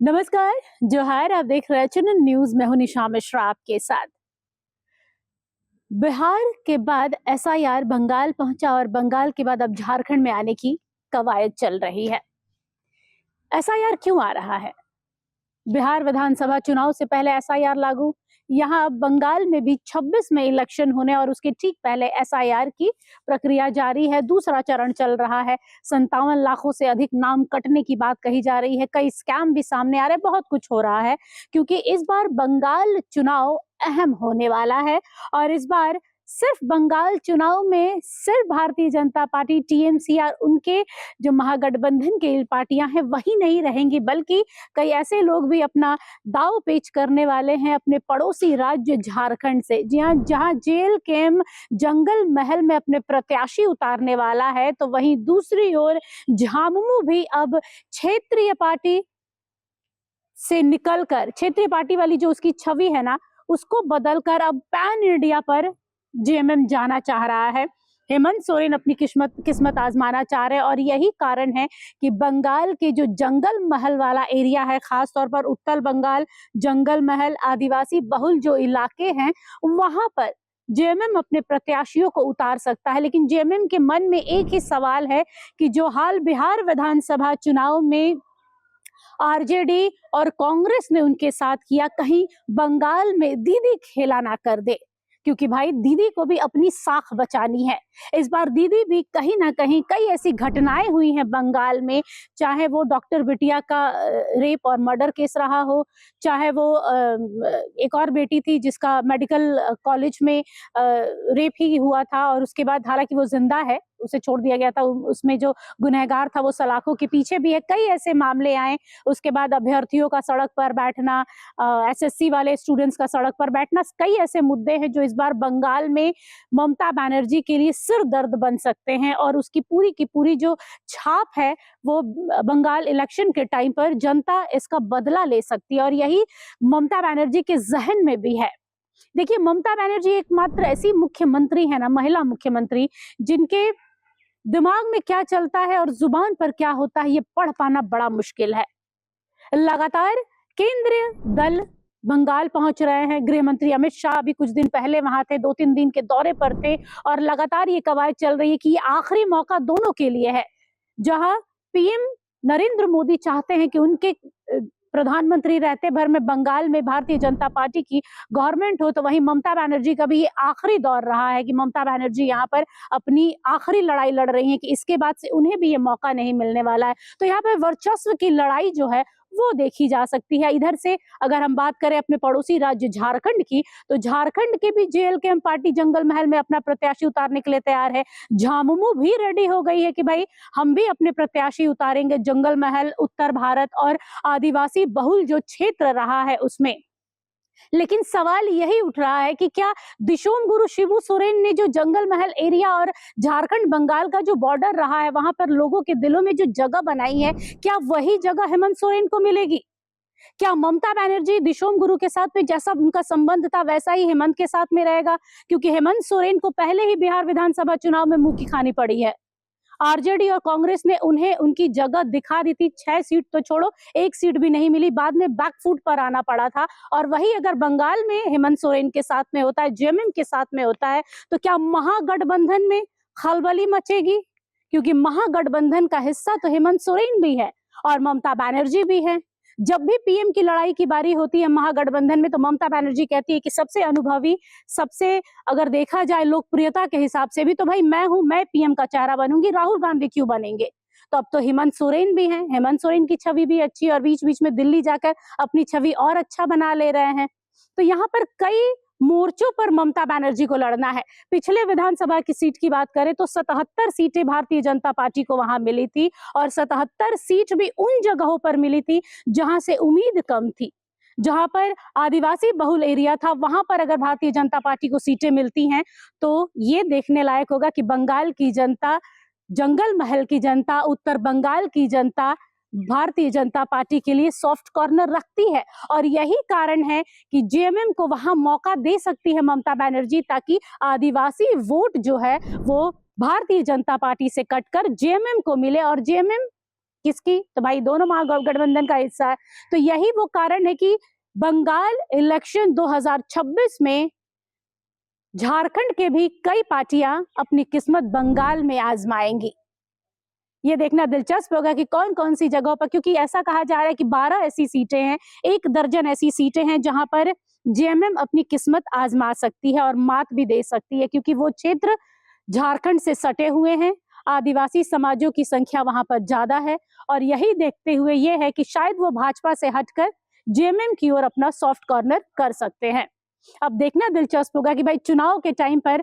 नमस्कार, जोहार। आप देख रहे हैं चैनल न्यूज। मैं हूं निशा मिश्रा आपके साथ। बिहार के बाद एसआईआर बंगाल पहुंचा और बंगाल के बाद अब झारखंड में आने की कवायद चल रही है। एसआईआर क्यों आ रहा है? बिहार विधानसभा चुनाव से पहले एसआईआर लागू। यहाँ बंगाल में भी 26 में इलेक्शन होने और उसके ठीक पहले एसआईआर की प्रक्रिया जारी है। दूसरा चरण चल रहा है। 57 लाखों से अधिक नाम कटने की बात कही जा रही है। कई स्कैम भी सामने आ रहे हैं। बहुत कुछ हो रहा है क्योंकि इस बार बंगाल चुनाव अहम होने वाला है और इस बार सिर्फ बंगाल चुनाव में सिर्फ भारतीय जनता पार्टी, टीएमसी और उनके जो महागठबंधन की पार्टियां हैं वही नहीं रहेंगी, बल्कि कई ऐसे लोग भी अपना दाव पेच करने वाले हैं अपने पड़ोसी राज्य झारखंड से। जी हाँ, जहां जेल कैंप जंगल महल में अपने प्रत्याशी उतारने वाला है, तो वहीं दूसरी ओर झामुमो भी अब क्षेत्रीय पार्टी से निकलकर, क्षेत्रीय पार्टी वाली जो उसकी छवि है ना, उसको बदलकर अब पैन इंडिया पर जेएमएम जाना चाह रहा है। हेमंत सोरेन अपनी किस्मत आजमाना चाह रहे हैं और यही कारण है कि बंगाल के जो जंगल महल वाला एरिया है, खास तौर पर उत्तर बंगाल, जंगल महल, आदिवासी बहुल जो इलाके हैं, वहां पर जेएमएम अपने प्रत्याशियों को उतार सकता है। लेकिन जेएमएम के मन में एक ही सवाल है कि जो हाल बिहार विधानसभा चुनाव में आरजेडी और कांग्रेस ने उनके साथ किया, कहीं बंगाल में दीदी खेला ना कर दे, क्योंकि भाई दीदी को भी अपनी साख बचानी है। इस बार दीदी भी कहीं ना कहीं कई ऐसी घटनाएं हुई हैं बंगाल में, चाहे वो डॉक्टर बिटिया का रेप और मर्डर केस रहा हो, चाहे वो एक और बेटी थी जिसका मेडिकल कॉलेज में रेप ही हुआ था और उसके बाद हालांकि वो जिंदा है, उसे छोड़ दिया गया था, उसमें जो गुनहगार था वो सलाखों के पीछे भी है। कई ऐसे मामले आए। उसके बाद अभ्यर्थियों का सड़क पर बैठना, एसएससी वाले स्टूडेंट्स का सड़क पर बैठना, कई ऐसे मुद्दे हैं जो इस बार बंगाल में ममता बनर्जी के लिए सिर दर्द बन सकते हैं और उसकी पूरी की पूरी जो छाप है वो बंगाल इलेक्शन के टाइम पर जनता इसका बदला ले सकती है और यही ममता बनर्जी के जहन में भी है। देखिए, ममता बनर्जी एकमात्र ऐसी मुख्यमंत्री है ना, महिला मुख्यमंत्री, जिनके दिमाग में क्या चलता है और जुबान पर क्या होता है ये पढ़ पाना बड़ा मुश्किल है। लगातार केंद्रीय दल बंगाल पहुंच रहे हैं। गृह मंत्री अमित शाह अभी कुछ दिन पहले वहां थे, 2-3 दिन के दौरे पर थे और लगातार ये कवायद चल रही है कि ये आखिरी मौका दोनों के लिए है। जहां पीएम नरेंद्र मोदी चाहते हैं कि उनके प्रधानमंत्री रहते भर में बंगाल में भारतीय जनता पार्टी की गवर्नमेंट हो, तो वहीं ममता बनर्जी का भी ये आखिरी दौर रहा है कि ममता बनर्जी यहाँ पर अपनी आखिरी लड़ाई लड़ रही है कि इसके बाद से उन्हें भी ये मौका नहीं मिलने वाला है। तो यहाँ पे वर्चस्व की लड़ाई जो है वो देखी जा सकती है। इधर से अगर हम बात करें अपने पड़ोसी राज्य झारखंड की, तो झारखंड के भी जेल कैंप पार्टी जंगल महल में अपना प्रत्याशी उतारने के लिए तैयार है। झामुमो भी रेडी हो गई है कि भाई हम भी अपने प्रत्याशी उतारेंगे जंगल महल, उत्तर भारत और आदिवासी बहुल जो क्षेत्र रहा है उसमें। लेकिन सवाल यही उठ रहा है कि क्या दिशोम गुरु शिबू सोरेन ने जो जंगल महल एरिया और झारखंड बंगाल का जो बॉर्डर रहा है वहां पर लोगों के दिलों में जो जगह बनाई है, क्या वही जगह हेमंत सोरेन को मिलेगी? क्या ममता बनर्जी दिशोम गुरु के साथ में जैसा उनका संबंध था वैसा ही हेमंत के साथ में रहेगा? क्योंकि हेमंत सोरेन को पहले ही बिहार विधानसभा चुनाव में मुंह की खानी पड़ी है। आरजेडी और कांग्रेस ने उन्हें उनकी जगह दिखा दी थी। 6 सीट तो छोड़ो, 1 सीट भी नहीं मिली, बाद में बैकफुट पर आना पड़ा था। और वही अगर बंगाल में हेमंत सोरेन के साथ में होता है, जेएमएम के साथ में होता है, तो क्या महागठबंधन में खलबली मचेगी? क्योंकि महागठबंधन का हिस्सा तो हेमंत सोरेन भी है और ममता बनर्जी भी है। जब भी पीएम की लड़ाई की बारी होती है महागठबंधन में, तो ममता बनर्जी कहती है कि सबसे अनुभवी, सबसे अगर देखा जाए लोकप्रियता के हिसाब से भी, तो भाई मैं हूं, मैं पीएम का चेहरा बनूंगी, राहुल गांधी क्यों बनेंगे? तो अब तो हेमंत सोरेन भी हैं। हेमंत सोरेन की छवि भी अच्छी और बीच बीच में दिल्ली जाकर अपनी छवि और अच्छा बना ले रहे हैं। तो यहाँ पर कई मोर्चों पर ममता बनर्जी को लड़ना है। पिछले विधानसभा की सीट की बात करें तो 77 सीटें भारतीय जनता पार्टी को वहां मिली थी और 77 सीट भी उन जगहों पर मिली थी जहां से उम्मीद कम थी, जहां पर आदिवासी बहुल एरिया था। वहां पर अगर भारतीय जनता पार्टी को सीटें मिलती हैं तो ये देखने लायक होगा कि बंगाल की जनता, जंगल महल की जनता, उत्तर बंगाल की जनता भारतीय जनता पार्टी के लिए सॉफ्ट कॉर्नर रखती है। और यही कारण है कि जेएमएम को वहां मौका दे सकती है ममता बनर्जी, ताकि आदिवासी वोट जो है वो भारतीय जनता पार्टी से कटकर जेएमएम को मिले और जेएमएम किसकी? तो भाई दोनों महागठबंधन का हिस्सा है। तो यही वो कारण है कि बंगाल इलेक्शन 2026 में झारखंड के भी कई पार्टियां अपनी किस्मत बंगाल में आजमाएंगी। ये देखना दिलचस्प होगा कि कौन कौन सी जगहों पर, क्योंकि ऐसा कहा जा रहा है कि 12 ऐसी सीटें हैं, 1 दर्जन ऐसी सीटें हैं जहां पर जेएमएम अपनी किस्मत आजमा सकती है और मात भी दे सकती है, क्योंकि वो क्षेत्र झारखंड से सटे हुए हैं, आदिवासी समाजों की संख्या वहां पर ज्यादा है और यही देखते हुए ये है कि शायद वो भाजपा से हटकर जेएमएम की ओर अपना सॉफ्ट कॉर्नर कर सकते हैं। अब देखना दिलचस्प होगा कि भाई चुनाव के टाइम पर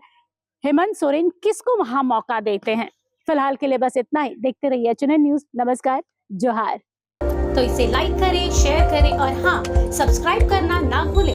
हेमंत सोरेन किसको वहां मौका देते हैं। फिलहाल के लिए बस इतना ही। देखते रहिए एचएनएन न्यूज। नमस्कार, जोहार। तो इसे लाइक करें, शेयर करें और हाँ, सब्सक्राइब करना ना भूलें।